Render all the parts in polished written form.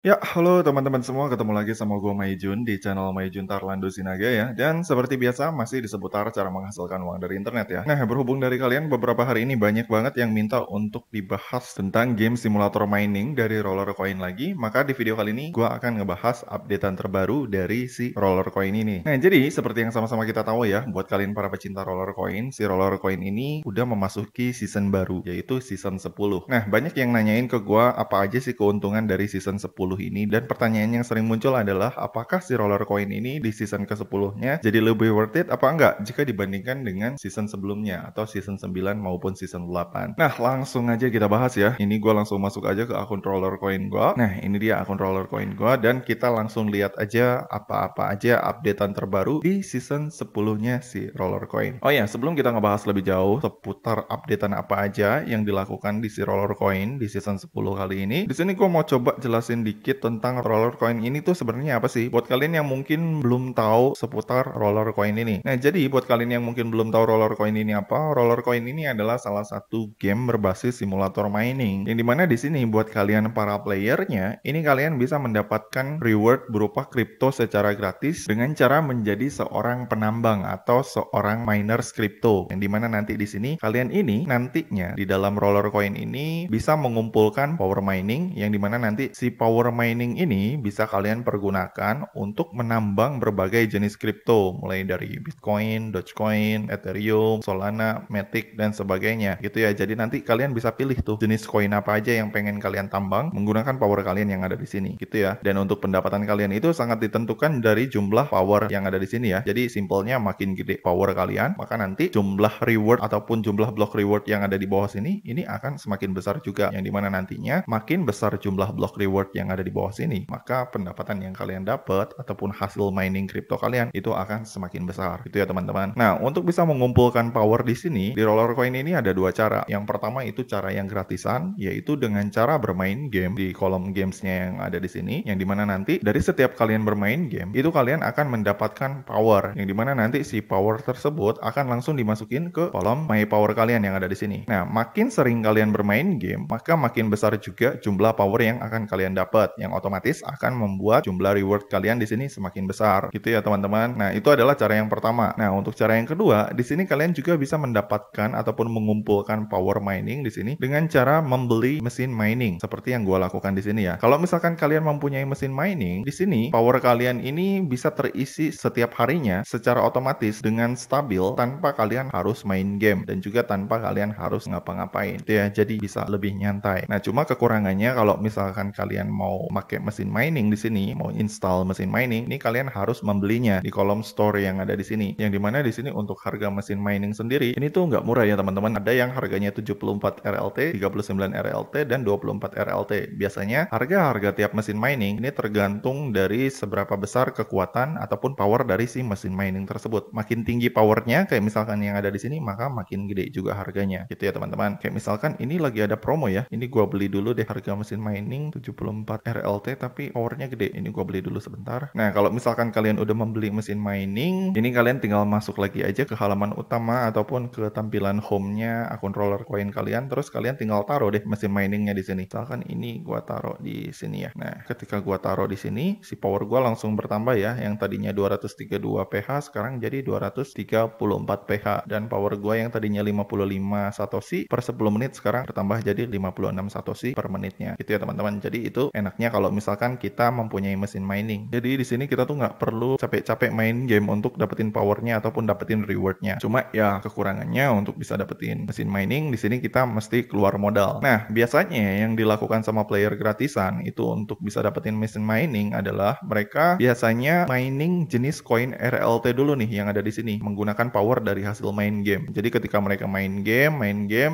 Ya, halo teman-teman semua, ketemu lagi sama gue Maijun di channel Maijun Tarlando Sinaga ya. Dan seperti biasa masih di seputar cara menghasilkan uang dari internet ya. Nah, berhubung dari kalian beberapa hari ini banyak banget yang minta untuk dibahas tentang game simulator mining dari Roller Coin lagi, maka di video kali ini gue akan ngebahas updatean terbaru dari si Roller Coin ini. Nah, jadi seperti yang sama-sama kita tahu ya, buat kalian para pecinta Roller Coin, si Roller Coin ini udah memasuki season baru, yaitu season 10. Nah, banyak yang nanyain ke gue apa aja sih keuntungan dari season 10 ini, dan pertanyaan yang sering muncul adalah apakah si Roller Coin ini di season ke-10-nya jadi lebih worth it apa enggak jika dibandingkan dengan season sebelumnya atau season 9 maupun season 8. Nah, langsung aja kita bahas ya. Ini gue langsung masuk aja ke akun Roller Coin gue. Nah, ini dia akun Roller Coin gue, dan kita langsung lihat aja apa-apa aja updatean terbaru di season 10-nya si Roller Coin. Oh ya, sebelum kita ngebahas lebih jauh seputar updatean apa aja yang dilakukan di si Roller Coin di season 10 kali ini, di sini gue mau coba jelasin dikit tentang Roller Coin ini tuh sebenarnya apa sih buat kalian yang mungkin belum tahu seputar Roller Coin ini. Nah, jadi buat kalian yang mungkin belum tahu Roller Coin ini apa, Roller Coin ini adalah salah satu game berbasis simulator mining, yang dimana di sini buat kalian para playernya, ini kalian bisa mendapatkan reward berupa kripto secara gratis dengan cara menjadi seorang penambang atau seorang miner kripto, yang dimana nanti di sini kalian ini nantinya di dalam Roller Coin ini bisa mengumpulkan power mining, yang dimana nanti si power mining ini bisa kalian pergunakan untuk menambang berbagai jenis kripto, mulai dari Bitcoin, Dogecoin, Ethereum, Solana, Matic, dan sebagainya gitu ya. Jadi nanti kalian bisa pilih tuh jenis koin apa aja yang pengen kalian tambang menggunakan power kalian yang ada di sini gitu ya. Dan untuk pendapatan kalian itu sangat ditentukan dari jumlah power yang ada di sini ya. Jadi simpelnya makin gede power kalian, maka nanti jumlah reward ataupun jumlah block reward yang ada di bawah sini ini akan semakin besar juga, yang dimana nantinya makin besar jumlah block reward yang ada di bawah sini, maka pendapatan yang kalian dapat ataupun hasil mining kripto kalian itu akan semakin besar gitu ya teman-teman. Nah, untuk bisa mengumpulkan power di sini di Roller Coin ini ada dua cara. Yang pertama itu cara yang gratisan, yaitu dengan cara bermain game di kolom gamesnya yang ada di sini, yang dimana nanti dari setiap kalian bermain game itu kalian akan mendapatkan power, yang dimana nanti si power tersebut akan langsung dimasukin ke kolom my power kalian yang ada di sini. Nah, makin sering kalian bermain game, maka makin besar juga jumlah power yang akan kalian dapat, yang otomatis akan membuat jumlah reward kalian di sini semakin besar gitu ya teman-teman. Nah, itu adalah cara yang pertama. Nah, untuk cara yang kedua, di sini kalian juga bisa mendapatkan ataupun mengumpulkan power mining di sini dengan cara membeli mesin mining seperti yang gue lakukan di sini ya. Kalau misalkan kalian mempunyai mesin mining, di sini power kalian ini bisa terisi setiap harinya secara otomatis dengan stabil tanpa kalian harus main game dan juga tanpa kalian harus ngapa-ngapain gitu ya. Jadi bisa lebih nyantai. Nah, cuma kekurangannya kalau misalkan kalian mau pakai mesin mining di sini, mau install mesin mining, ini kalian harus membelinya di kolom store yang ada di sini. Yang dimana di sini untuk harga mesin mining sendiri ini tuh nggak murah ya teman-teman. Ada yang harganya 74 RLT, 39 RLT, dan 24 RLT. Biasanya harga-harga tiap mesin mining ini tergantung dari seberapa besar kekuatan ataupun power dari si mesin mining tersebut. Makin tinggi powernya, kayak misalkan yang ada di sini, maka makin gede juga harganya gitu ya teman-teman. Kayak misalkan ini lagi ada promo ya. Ini gua beli dulu deh harga mesin mining 74 RLT tapi powernya gede. Ini gua beli dulu sebentar. Nah, kalau misalkan kalian udah membeli mesin mining, ini kalian tinggal masuk lagi aja ke halaman utama ataupun ke tampilan home-nya akun Roller Coin kalian, terus kalian tinggal taruh deh mesin miningnya di sini. Misalkan ini gua taruh di sini ya. Nah, ketika gua taruh di sini, si power gua langsung bertambah ya. Yang tadinya 232 PH sekarang jadi 234 PH, dan power gua yang tadinya 55 Satoshi per 10 menit sekarang bertambah jadi 56 Satoshi per menitnya gitu ya teman-teman. Jadi itu enaknya kalau misalkan kita mempunyai mesin mining. Jadi di sini kita tuh nggak perlu capek-capek main game untuk dapetin powernya ataupun dapetin rewardnya. Cuma ya kekurangannya untuk bisa dapetin mesin mining di sini kita mesti keluar modal. Nah, biasanya yang dilakukan sama player gratisan itu untuk bisa dapetin mesin mining adalah mereka biasanya mining jenis koin RLT dulu nih yang ada di sini menggunakan power dari hasil main game. Jadi ketika mereka main game,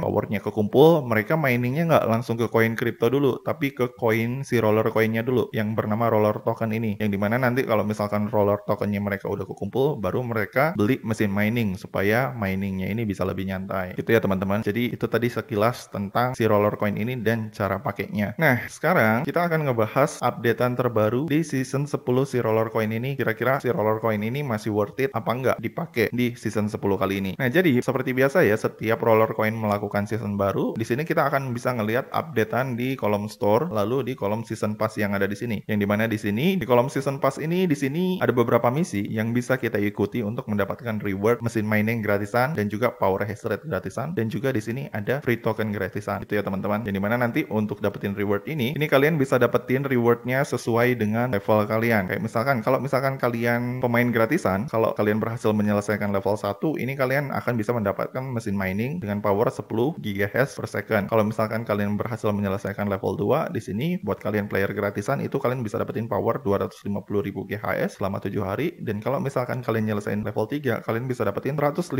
powernya kekumpul, mereka miningnya nggak langsung ke koin kripto dulu, tapi ke koin si Roller Coinnya dulu yang bernama Roller Token ini. Yang dimana nanti kalau misalkan Roller Tokennya mereka udah kekumpul, baru mereka beli mesin mining supaya miningnya ini bisa lebih nyantai. Gitu ya teman-teman. Jadi itu tadi sekilas tentang si Roller Coin ini dan cara pakainya. Nah, sekarang kita akan ngebahas updatean terbaru di season 10 si Roller Coin ini. Kira-kira si Roller Coin ini masih worth it apa nggak dipakai di season 10 kali ini. Nah, jadi seperti biasa ya, setiap Roller Coin melakukan season baru, di sini kita akan bisa ngelihat updatean di kolom store, lalu di kolom season pass yang ada di sini. Yang dimana di sini di kolom season pass ini di sini ada beberapa misi yang bisa kita ikuti untuk mendapatkan reward mesin mining gratisan dan juga power hash rate gratisan, dan juga di sini ada free token gratisan. Itu ya teman-teman. Yang dimana nanti untuk dapetin reward ini kalian bisa dapetin rewardnya sesuai dengan level kalian. Kayak misalkan kalian pemain gratisan, kalau kalian berhasil menyelesaikan level 1, ini kalian akan bisa mendapatkan mesin mining dengan power 10 GHz per second. Kalau misalkan kalian berhasil menyelesaikan level 2, di sini buat kalian player gratisan itu kalian bisa dapetin power 250.000 GHz selama 7 hari. Dan kalau misalkan kalian nyelesain level 3, kalian bisa dapetin 150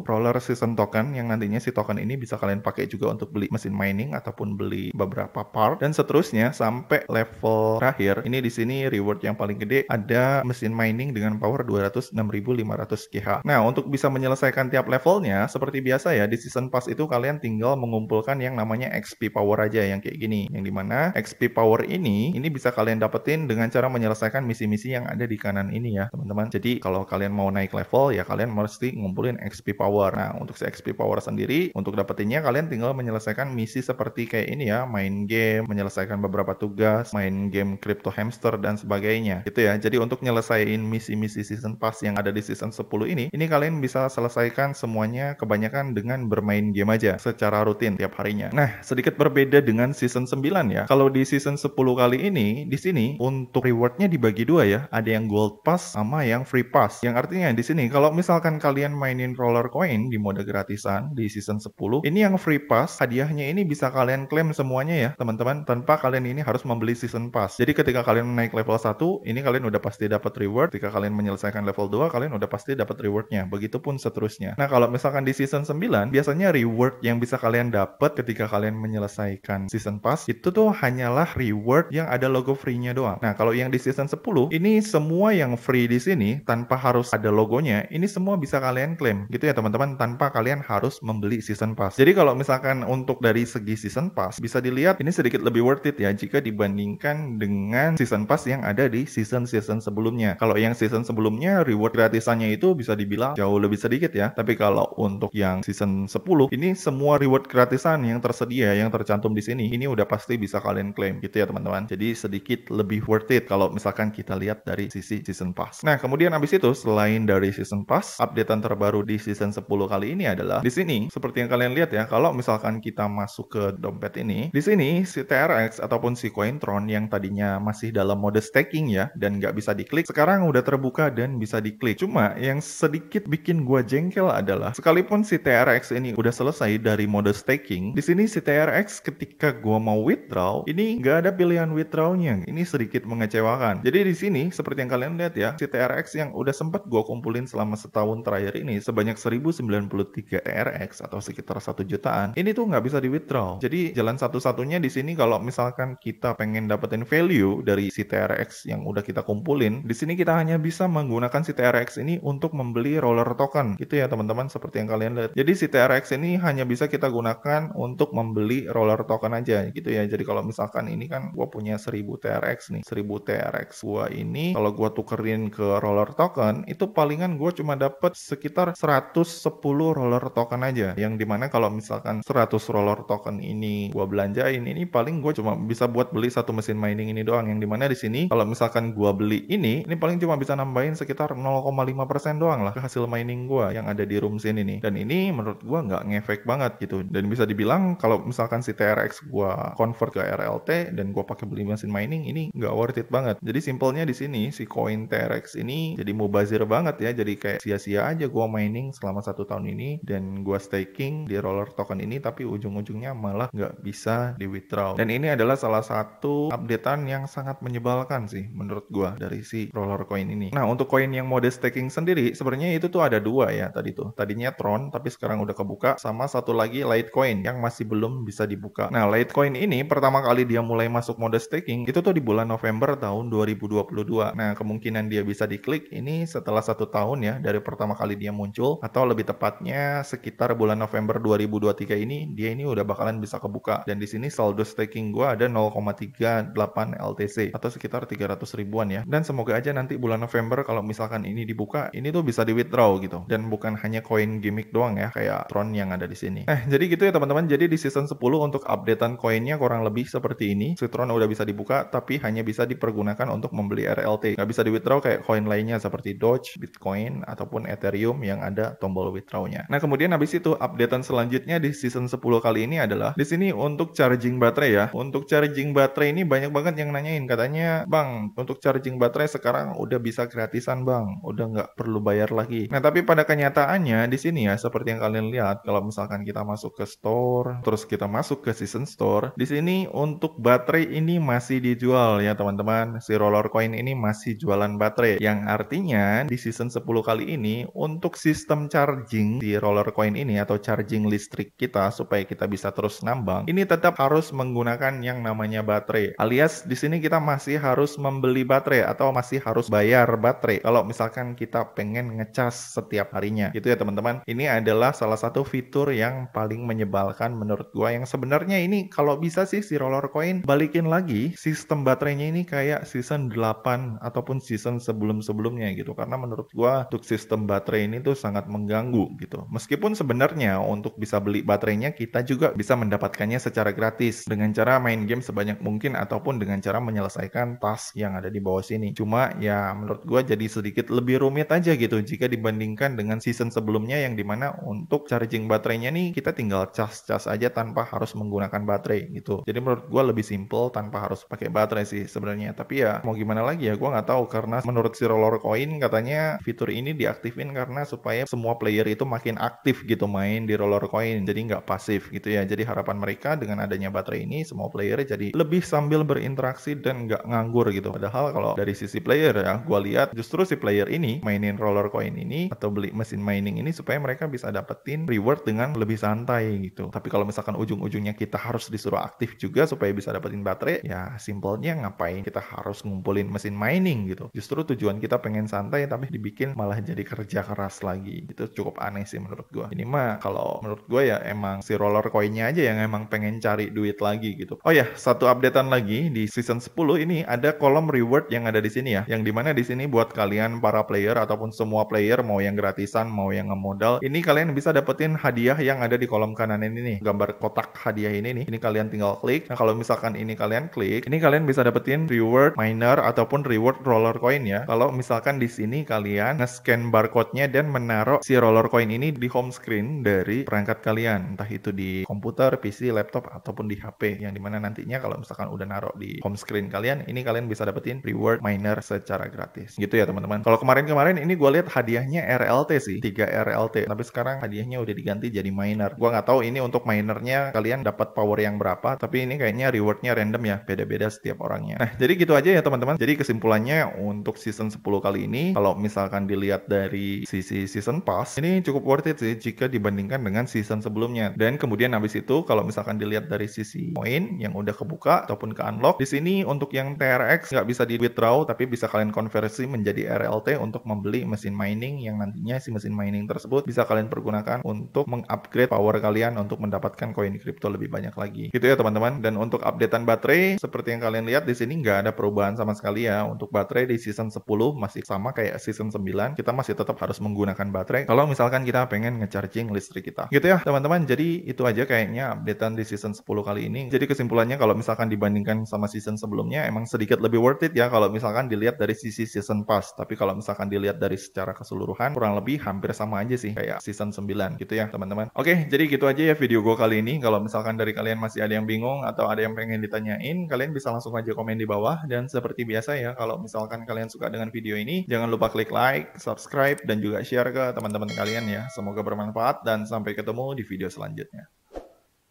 roller season token, yang nantinya si token ini bisa kalian pakai juga untuk beli mesin mining ataupun beli beberapa part, dan seterusnya sampai level terakhir. Ini di sini reward yang paling gede ada mesin mining dengan power 206.500 GH. Nah, untuk bisa menyelesaikan tiap levelnya seperti biasa ya, di season pass itu kalian tinggal mengumpulkan yang namanya XP power aja yang kayak gini. Yang dimana XP power ini bisa kalian dapetin dengan cara menyelesaikan misi-misi yang ada di kanan ini ya, teman-teman. Jadi kalau kalian mau naik level ya kalian mesti ngumpulin XP power. Nah, untuk si XP power sendiri, untuk dapetinnya kalian tinggal menyelesaikan misi seperti kayak ini ya, main game, menyelesaikan beberapa tugas, main game crypto hamster dan sebagainya gitu ya. Jadi untuk nyelesain misi-misi season pass yang ada di season 10 ini kalian bisa selesaikan semuanya kebanyakan dengan bermain game aja secara rutin tiap harinya. Nah, sedikit berbeda dengan season 9 ya. Kalau di season 10 kali ini di sini untuk rewardnya dibagi dua ya. Ada yang gold pass sama yang free pass. Yang artinya di sini kalau misalkan kalian mainin roller coin di mode gratisan di season 10, ini yang free pass hadiahnya ini bisa kalian klaim semuanya ya, teman-teman, tanpa kalian ini harus membeli season pass. Jadi ketika kalian naik level 1, ini kalian udah pasti dapat reward. Ketika kalian menyelesaikan level 2, kalian udah pasti dapat rewardnya. Begitupun seterusnya. Nah, kalau misalkan di season 9, biasanya reward yang bisa kalian dapat ketika kalian menyelesaikan season pass itu tuh hanyalah reward yang ada logo free-nya doang. Nah, kalau yang di season 10, ini semua yang free di sini tanpa harus ada logonya, ini semua bisa kalian klaim. Gitu ya, teman-teman, tanpa kalian harus membeli season pass. Jadi kalau misalkan untuk dari segi season pass, bisa dilihat ini sedikit lebih worth it ya jika dibandingkan dengan season pass yang ada di season-season sebelumnya. Kalau yang season sebelumnya reward gratisannya itu bisa dibilang jauh lebih sedikit ya. Tapi kalau untuk yang season 10, ini semua reward gratisan yang tersedia, yang tercantum di sini, ini udah pasti bisa kalian klaim gitu ya, teman-teman. Jadi sedikit lebih worth it kalau misalkan kita lihat dari sisi season pass. Nah, kemudian abis itu selain dari season pass, updatean terbaru di season 10 kali ini adalah di sini seperti yang kalian lihat ya, kalau misalkan kita masuk ke dompet ini, di sini si TRX ataupun si Cointron yang tadinya masih dalam mode staking ya dan nggak bisa diklik, sekarang udah terbuka dan bisa diklik. Cuma yang sedikit bikin gua jengkel adalah sekalipun si TRX ini udah selesai dari mode staking, di sini si TRX ketika gua mau withdraw, ini nggak ada pilihan withdrawnya. Ini sedikit mengecewakan. Jadi di sini seperti yang kalian lihat ya, si TRX yang udah sempat gua kumpulin selama setahun terakhir ini sebanyak 1093 TRX atau sekitar 1 jutaan, ini tuh nggak bisa di withdraw. Jadi jalan satu-satunya di sini kalau misalkan kita pengen dapetin value dari si TRX yang udah kita kumpulin, di sini kita hanya bisa menggunakan si TRX ini untuk membeli roller token gitu ya, teman-teman, seperti yang kalian lihat. Jadi si TRX ini hanya bisa kita gunakan untuk membeli roller token aja gitu ya. Jadi kalau misalkan ini kan gua punya 1000 TRX nih, 1000 TRX gua ini kalau gua tukerin ke roller token itu palingan gua cuma dapet sekitar 110 roller token aja, yang dimana kalau misalkan 100 roller token ini gua belanjain, ini paling gua cuma bisa buat beli satu mesin mining ini doang. Yang dimana di sini kalau misalkan gua beli ini paling cuma bisa nambahin sekitar 0,5% doang lah ke hasil mining gua yang ada di room sini nih. Dan ini menurut gua nggak ngefek banget gitu. Dan bisa dibilang kalau misalkan si TRX gua convert ke RLT dan gua pakai beli mesin mining, ini nggak worth it banget. Jadi simpelnya di sini si koin TRX ini jadi mubazir banget ya. Jadi kayak sia-sia aja gua mining selama 1 tahun ini dan gua staking di roller token ini, tapi ujung-ujungnya malah nggak bisa di withdraw. Dan ini adalah salah satu updatean yang sangat menyebalkan sih menurut gua dari si roller coin ini. Nah, untuk koin yang mode staking sendiri sebenarnya itu tuh ada 2 ya tadi tuh. Tadinya Tron tapi sekarang udah kebuka, sama satu lagi Litecoin yang masih belum bisa dibuka. Nah, Litecoin ini pertama kali dia mulai masuk mode staking itu tuh di bulan November tahun 2022. Nah, kemungkinan dia bisa diklik ini setelah 1 tahun ya dari pertama kali dia muncul, atau lebih tepatnya sekitar bulan November 2023 ini dia ini udah bakalan bisa kebuka. Dan di sini saldo staking gua ada 0,38 LTC atau sekitar 300 ribuan ya. Dan semoga aja nanti bulan November kalau misalkan ini dibuka, ini tuh bisa di withdraw gitu. Dan bukan hanya koin gimmick doang ya kayak Tron yang ada di sini. Jadi gitu ya teman-teman. Jadi di season 10 untuk updatean koinnya kurang lebih seperti ini. Si Tron udah bisa dibuka, tapi hanya bisa dipergunakan untuk membeli RLT. Nggak bisa di withdraw kayak koin lainnya seperti Doge, Bitcoin, ataupun Ethereum yang ada tombol withdraw-nya. Nah, kemudian habis itu updatean selanjutnya di season 10 kali ini adalah di sini untuk charging baterai ya. Untuk charging baterai ini banyak banget yang nanyain, katanya, "Bang, untuk charging baterai sekarang udah bisa gratisan, Bang. Udah nggak perlu bayar lagi." Nah, tapi pada kenyataannya di sini ya seperti yang kalian lihat, kalau misalkan kita masuk ke store, terus kita masuk ke season store, di sini untuk baterai ini masih dijual ya, teman-teman. Si Roller Coin ini masih jualan baterai, yang artinya di season 10 kali ini untuk sistem charging di Roller Coin ini atau charging listrik kita supaya kita bisa terus nambang, ini tetap harus menggunakan yang namanya baterai. Alias di sini kita masih harus membeli baterai atau masih harus bayar baterai kalau misalkan kita pengen ngecas setiap harinya. Gitu ya, teman-teman. Ini adalah salah satu fitur yang paling menyebalkan menurut gua, yang sebenarnya ini kalau bisa sih si Roller Coin balikin lagi sistem baterainya ini kayak season 8 ataupun season sebelum-sebelumnya gitu. Karena menurut gua untuk sistem baterai ini tuh sangat mengganggu gitu. Meskipun sebenarnya untuk bisa beli baterainya kita juga bisa mendapatkannya secara gratis dengan cara main game sebanyak mungkin ataupun dengan cara menyelesaikan task yang ada di bawah sini. Cuma ya menurut gua jadi sedikit lebih rumit aja gitu jika dibandingkan dengan season sebelumnya yang dimana untuk charging baterainya nih kita tinggal cas-cas aja tanpa harus menggunakan baterai gitu. Jadi menurut gua lebih simple tanpa harus pakai baterai sih sebenarnya. Tapi ya mau gimana lagi ya, gua nggak tahu, karena menurut si Roller Coin katanya fitur ini diaktifin karena supaya semua player itu makin aktif gitu main di Roller Coin, jadi nggak pasif gitu ya. Jadi harapan mereka dengan adanya baterai ini semua player jadi lebih sambil berinteraksi dan nggak nganggur gitu. Padahal kalau dari sisi player ya, gua lihat justru si player ini mainin Roller Coin ini atau beli mesin mining ini supaya mereka bisa dapetin reward dengan lebih santai gitu. Tapi kalau misalkan ujung-ujungnya kita harus disuruh aktif juga supaya bisa dapetin baterai, ya simpelnya ngapain kita harus ngumpulin mesin mining gitu. Justru tujuan kita pengen santai tapi dibikin malah jadi kerja keras lagi. Itu cukup aneh sih menurut gua. Ini mah kalau menurut gua ya emang si Roller Coin-nya aja yang emang pengen cari duit lagi gitu. Oh ya, satu updatean lagi di season 10 ini ada kolom reward yang ada di sini ya. Yang dimana di sini buat kalian para player ataupun semua player mau yang gratisan mau yang ngemodal, ini kalian bisa dapetin hadiah yang ada di kolom kanan ini nih. Gambar kotak hadiah ini nih. Ini kalian tinggal klik. Nah, kalau misalkan ini kalian klik, ini kalian bisa dapetin reward miner ataupun reward Roller Coin ya. Kalau misalkan di sini kalian nge-scan barcode-nya dan menaruh si Roller Coin ini di home screen dari perangkat kalian, entah itu di komputer, PC, laptop ataupun di HP, yang dimana nantinya kalau misalkan udah naruh di home screen kalian, ini kalian bisa dapetin reward miner secara gratis. Gitu ya, teman-teman. Kalau kemarin-kemarin ini gue lihat hadiahnya RLT sih, 3 RLT. Tapi sekarang hadiahnya udah diganti jadi miner. Gue nggak tahu ini untuk minernya kalian dapat power yang berapa, tapi ini kayaknya rewardnya random ya, beda-beda setiap orangnya. Nah, jadi gitu aja ya teman-teman. Jadi kesimpulannya untuk season 10 kali ini, kalau misalkan dilihat dari sisi season pass, ini cukup worth it sih jika dibandingkan dengan season sebelumnya. Dan kemudian habis itu kalau misalkan dilihat dari sisi poin yang udah kebuka ataupun ke unlock, di sini untuk yang TRX nggak bisa di withdraw, tapi bisa kalian konversi menjadi RLT untuk membeli mesin mining yang nantinya si mesin mining tersebut bisa kalian pergunakan untuk mengupgrade power kalian untuk mendapatkan koin kripto lebih banyak lagi. Gitu ya teman-teman. Dan untuk updatean baterai seperti yang kalian lihat di sini nggak ada perubahan sama sekali ya. Untuk baterai di season 10 masih sama kayak season 9. Kita masih tetap harus menggunakan baterai kalau misalkan kita pengen ngecharging listrik kita. Gitu ya teman-teman. Jadi itu aja kayaknya updatean di season 10 kali ini. Jadi kesimpulannya kalau misalkan dibandingkan sama season sebelumnya emang sedikit lebih worth it ya kalau misalkan dilihat dari sisi season pass. Tapi kalau misalkan dilihat dari secara keseluruhan kurang lebih hampir sama aja sih kayak season 9 gitu ya teman-teman. Oke, jadi gitu aja ya video gue kali ini. Kalau misalkan dari kalian masih ada yang bingung atau ada yang pengen ditanyain, kalian bisa langsung aja komen di bawah. Dan seperti biasa ya, kalau misalkan kalian suka dengan video ini, jangan lupa klik like, subscribe, dan juga share ke teman-teman kalian ya. Semoga bermanfaat dan sampai ketemu di video selanjutnya.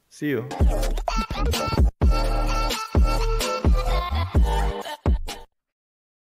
See you.